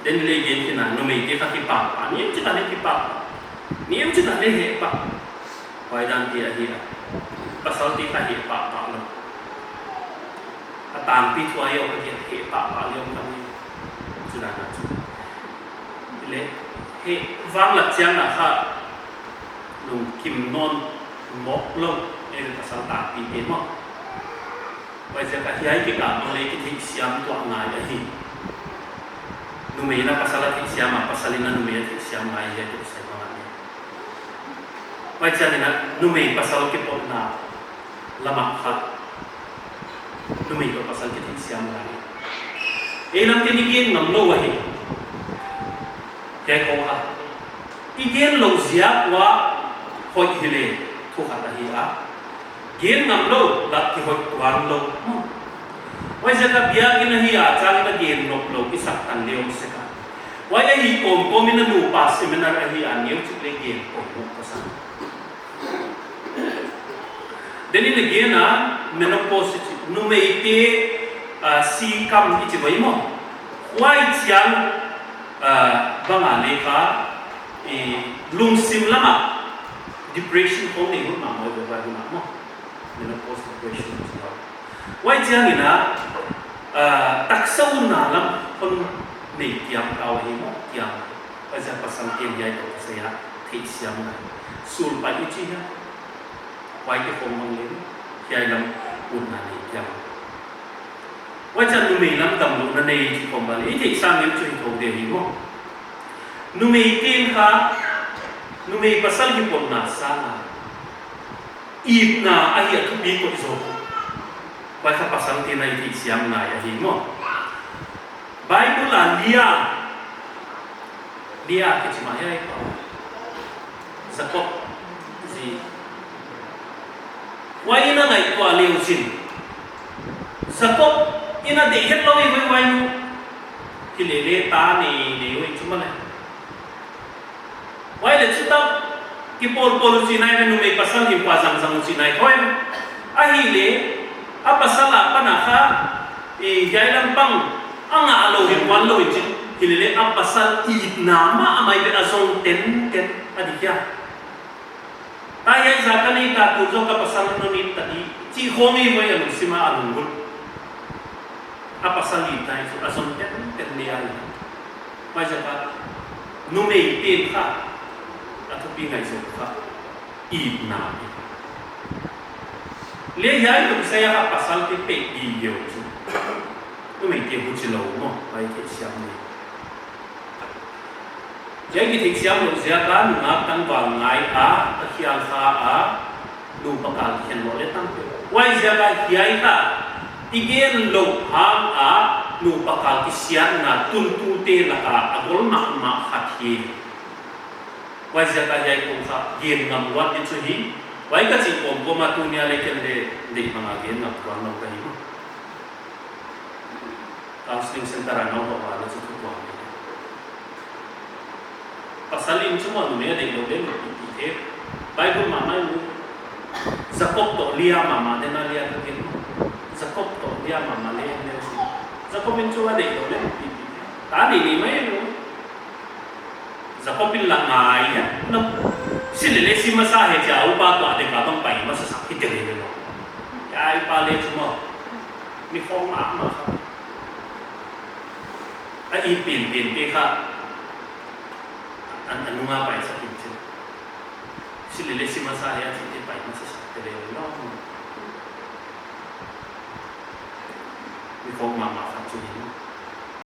den le gen kina no me ke ka ki pa ni chita le ki pa ni chita le he pa wai dan ti a hi pasal ti ka he pa lo tạm pi thua yo cái hệ bạo liêu không chứ là lệ hệ vang là chiang là ha lùng kim non mốc lông đây là pasal tạm pi thế mà bây giờ cái hiái cái cả mà lấy cái thịt xiêm toàn ngày là gì numena pasal thịt xiêm mà pasal ina numena thịt xiêm ngày là cái sai mà bây giờ này là numena pasal cái bộ na lama khác numei ko pasal ke thik siam lai elam ke ni gen nam lo wahi ke ko ha i gen lo zia wa hoi hile thu kha ta hi a gen nam lo la ki hoi wan lo wai ja ka bia in hi a chang na gen lo ki sak tan leo se ka wai a hi kom in nu pa seminar a hi an yeu chik le gen ko pasal then in again menopause numei te si kam ichi bai mo wai chiang banga le ka lung sim lama depression ko nei mo ma mo ba ma mo menopause depression wai chiang ina taksau na lam kon nei tiam kaw hi mo tiam pa ja pasang ken yai ko sa ya thei siam na sul pa ichi ha wai ke phong mang le kiai lam un na ni yang wai chan nu mei lam tam lu na nei chi phong ba le thei sang yem chui thong de hi mo nu mei tin kha nu mei pasal hi pon na sa na ip na a hi thu bi ko zo wai kha pasal tin nai thei siam na ya hi mo bible la lia ke chi ma yai ko zakot gì why ina ngai ko aliu sin sakop ina de het lo wi wai nu ki le ta ni wi chuma le why le chuta ki pol si nai nu me pasal hi pa jang si nai thoi a hi le a pasala pana kha e jai lam pang anga alo hi wan lo chi ki le a pasal I na ma amai be azong ten adikia Kaya sa kanay katuzo ka pasal nunit tadi, si homi mo yan si maalungol. Apasalita ito ason tendiyan. Masa pa numei pin ka at pingay sa ka id na. Lehay ito saya ka pasal ti pe iyo. Numei ti huchilaw mo ay ti siyam ni. Jadi kita siap mengerjakan mengatakan bangai akhir lupa kalian boleh tampil. Wajah kiai igen lo ham lupa kalian na tuntute laka agol mak hati. Wajah kiai pun gen ngamuat itu hi. Wajah si pom matunya leken de mga gen ngamuat nong kayu. Counseling center nong bawa itu tuan. Pasalin semua dunia ada yang lebih lebih Bible mama itu zakop to lia mama dena lia tu zakop to lia mama lia lia si zakop itu ada yang lebih lebih tadi ni mai itu zakop bilang ngai ya no sila si masa jauh pa to ada katong pai masa sakit jadi dulu ya ipale semua ni form apa ipin peka ano nga pa sa kitchen sila si masaya si tipay masasakit rin no before mama fatuhin